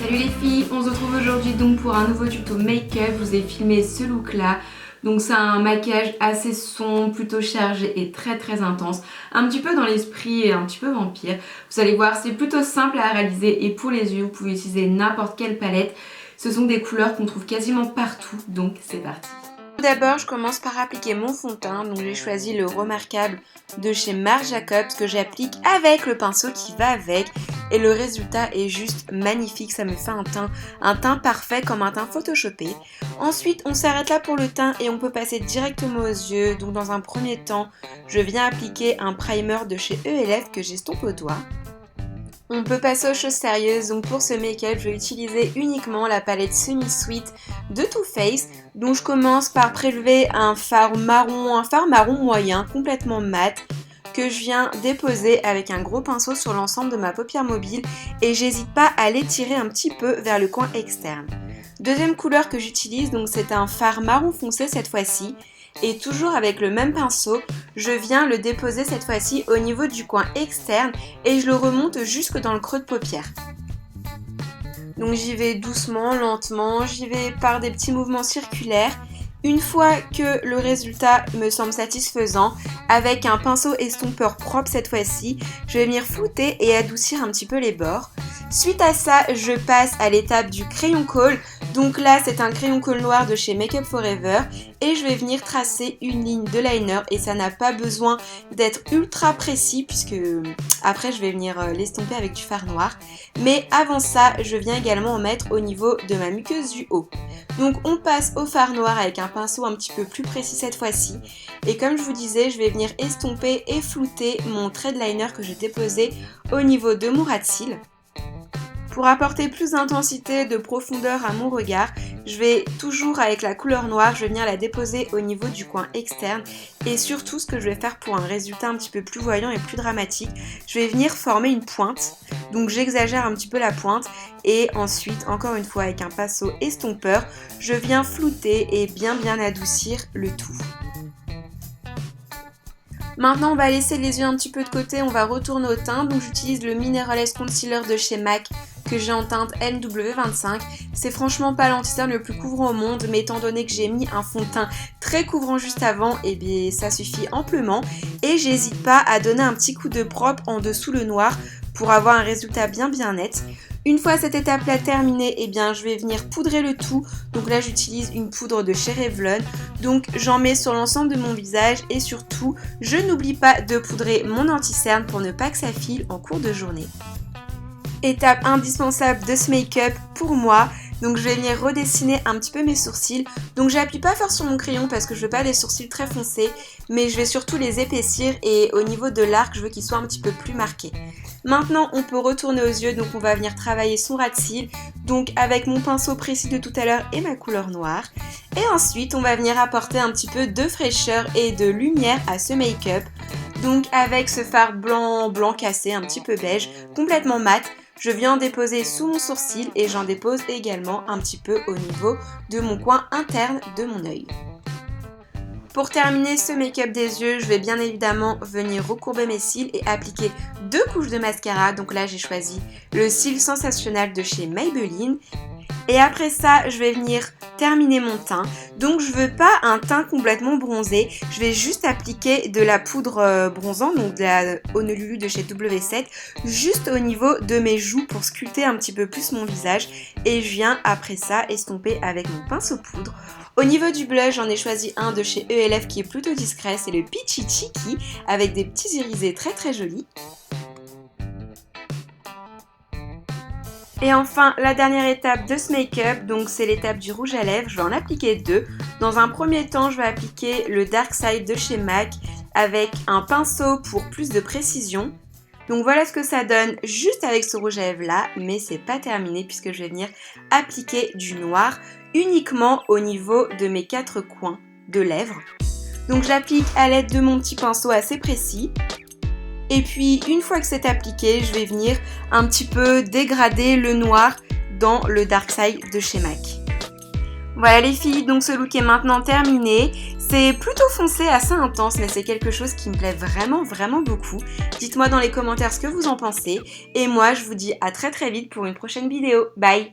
Salut les filles, on se retrouve aujourd'hui donc pour un nouveau tuto make-up. Je vous ai filmé ce look là. Donc c'est un maquillage assez sombre, plutôt chargé et très intense. Un petit peu dans l'esprit et un petit peu vampire. Vous allez voir, c'est plutôt simple à réaliser et pour les yeux, vous pouvez utiliser n'importe quelle palette. Ce sont des couleurs qu'on trouve quasiment partout, donc c'est parti. Tout d'abord, je commence par appliquer mon fond de teint. Donc j'ai choisi le Remarquable de chez Marc Jacobs que j'applique avec le pinceau qui va avec. Et le résultat est juste magnifique, ça me fait un teint parfait comme un teint photoshopé. Ensuite, on s'arrête là pour le teint et on peut passer directement aux yeux. Donc dans un premier temps, je viens appliquer un primer de chez ELF que j'estompe au doigt. On peut passer aux choses sérieuses, donc pour ce make-up, je vais utiliser uniquement la palette Semi Sweet de Too Faced. Donc je commence par prélever un fard marron moyen, complètement mat, que je viens déposer avec un gros pinceau sur l'ensemble de ma paupière mobile et j'hésite pas à l'étirer un petit peu vers le coin externe. Deuxième couleur que j'utilise, donc c'est un fard marron foncé cette fois-ci. Et toujours avec le même pinceau, je viens le déposer cette fois-ci au niveau du coin externe et je le remonte jusque dans le creux de paupière. Donc j'y vais doucement, lentement, j'y vais par des petits mouvements circulaires. Une fois que le résultat me semble satisfaisant, avec un pinceau estompeur propre cette fois-ci, je vais venir flouter et adoucir un petit peu les bords. Suite à ça, je passe à l'étape du crayon colle. Donc là, c'est un crayon colle noir de chez Make Up For Ever et je vais venir tracer une ligne de liner et ça n'a pas besoin d'être ultra précis puisque après je vais venir l'estomper avec du fard noir. Mais avant ça, je viens également en mettre au niveau de ma muqueuse du haut. Donc on passe au fard noir avec un pinceau un petit peu plus précis cette fois-ci. Et comme je vous disais, je vais venir estomper et flouter mon trait de liner que j'ai déposé au niveau de mon ras de cils. Pour apporter plus d'intensité, de profondeur à mon regard, je vais toujours avec la couleur noire, je vais venir la déposer au niveau du coin externe. Et surtout, ce que je vais faire pour un résultat un petit peu plus voyant et plus dramatique, je vais venir former une pointe. Donc j'exagère un petit peu la pointe et ensuite, encore une fois avec un pinceau estompeur, je viens flouter et bien adoucir le tout. Maintenant, on va laisser les yeux un petit peu de côté, on va retourner au teint. Donc j'utilise le Mineraless Concealer de chez MAC que j'ai en teinte NW25. C'est franchement pas l'anti-cerne le plus couvrant au monde, mais étant donné que j'ai mis un fond de teint très couvrant juste avant, et bien ça suffit amplement. Et j'hésite pas à donner un petit coup de propre en dessous le noir pour avoir un résultat bien net. Une fois cette étape-là terminée, eh bien, je vais venir poudrer le tout. Donc là, j'utilise une poudre de chez Revlon. Donc j'en mets sur l'ensemble de mon visage et surtout, je n'oublie pas de poudrer mon anti-cerne pour ne pas que ça file en cours de journée. Étape indispensable de ce make-up pour moi. Donc je vais venir redessiner un petit peu mes sourcils. Donc j'appuie pas fort sur mon crayon parce que je veux pas des sourcils très foncés, mais je vais surtout les épaissir et au niveau de l'arc, je veux qu'ils soient un petit peu plus marqués. Maintenant, on peut retourner aux yeux, donc on va venir travailler son ras de cils, donc avec mon pinceau précis de tout à l'heure et ma couleur noire. Et ensuite, on va venir apporter un petit peu de fraîcheur et de lumière à ce make-up. Donc avec ce fard blanc cassé, un petit peu beige, complètement mat, je viens en déposer sous mon sourcil et j'en dépose également un petit peu au niveau de mon coin interne de mon œil. Pour terminer ce make-up des yeux, je vais bien évidemment venir recourber mes cils et appliquer 2 couches de mascara. Donc là, j'ai choisi le Cils Sensationnel de chez Maybelline. Et après ça, je vais venir terminer mon teint. Donc je veux pas un teint complètement bronzé. Je vais juste appliquer de la poudre bronzante, donc de la Honolulu de chez W7, juste au niveau de mes joues pour sculpter un petit peu plus mon visage. Et je viens après ça estomper avec mon pinceau poudre. Au niveau du blush, j'en ai choisi un de chez ELF qui est plutôt discret, c'est le Peachy Cheeky avec des petits irisés très jolis. Et enfin, la dernière étape de ce make-up, donc c'est l'étape du rouge à lèvres, je vais en appliquer 2. Dans un premier temps, je vais appliquer le Dark Side de chez MAC avec un pinceau pour plus de précision. Donc voilà ce que ça donne juste avec ce rouge à lèvres là, mais c'est pas terminé puisque je vais venir appliquer du noir uniquement au niveau de mes 4 coins de lèvres. Donc j'applique à l'aide de mon petit pinceau assez précis. Et puis une fois que c'est appliqué, je vais venir un petit peu dégrader le noir dans le Dark Side de chez MAC. Voilà les filles, donc ce look est maintenant terminé. C'est plutôt foncé, assez intense, mais c'est quelque chose qui me plaît vraiment beaucoup. Dites-moi dans les commentaires ce que vous en pensez. Et moi, je vous dis à très vite pour une prochaine vidéo. Bye!